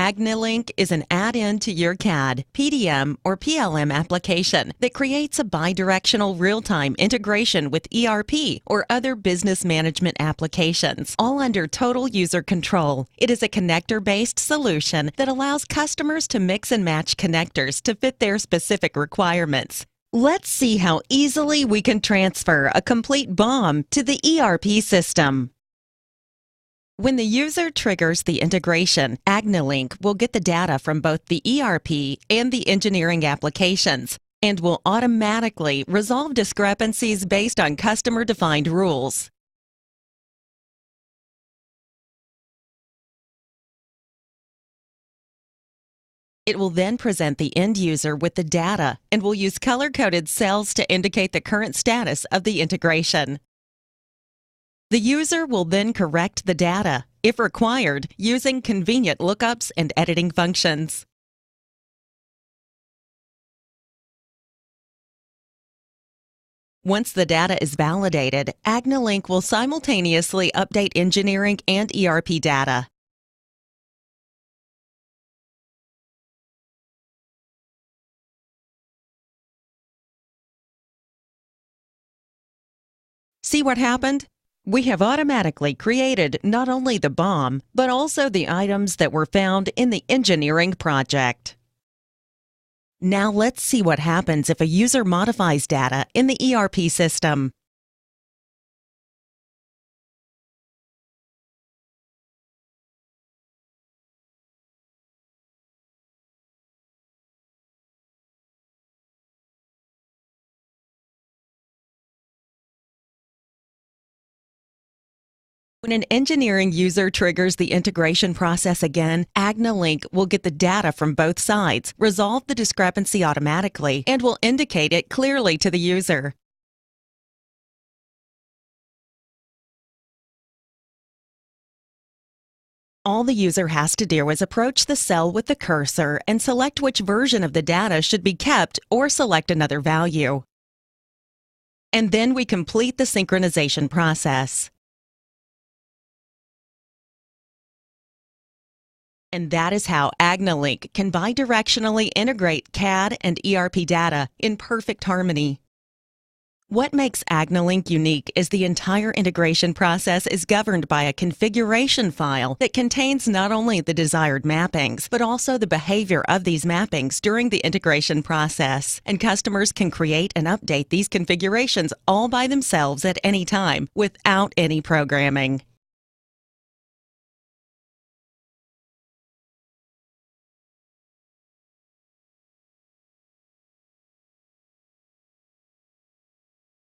Agni Link is an add-in to your CAD, PDM, or PLM application that creates a bidirectional real-time integration with ERP or other business management applications, all under total user control. It is a connector-based solution that allows customers to mix and match connectors to fit their specific requirements. Let's see how easily we can transfer a complete BOM to the ERP system. When the user triggers the integration, Agni Link will get the data from both the ERP and the engineering applications and will automatically resolve discrepancies based on customer-defined rules. It will then present the end user with the data and will use color-coded cells to indicate the current status of the integration. The user will then correct the data, if required, using convenient lookups and editing functions. Once the data is validated, Agni Link will simultaneously update engineering and ERP data. See what happened? We have automatically created not only the BOM, but also the items that were found in the engineering project. Now let's see what happens if a user modifies data in the ERP system. When an engineering user triggers the integration process again, Agni Link will get the data from both sides, resolve the discrepancy automatically, and will indicate it clearly to the user. All the user has to do is approach the cell with the cursor and select which version of the data should be kept or select another value. And then we complete the synchronization process. And that is how Agni Link can bidirectionally integrate CAD and ERP data in perfect harmony. What makes Agni Link unique is the entire integration process is governed by a configuration file that contains not only the desired mappings, but also the behavior of these mappings during the integration process. And customers can create and update these configurations all by themselves at any time without any programming.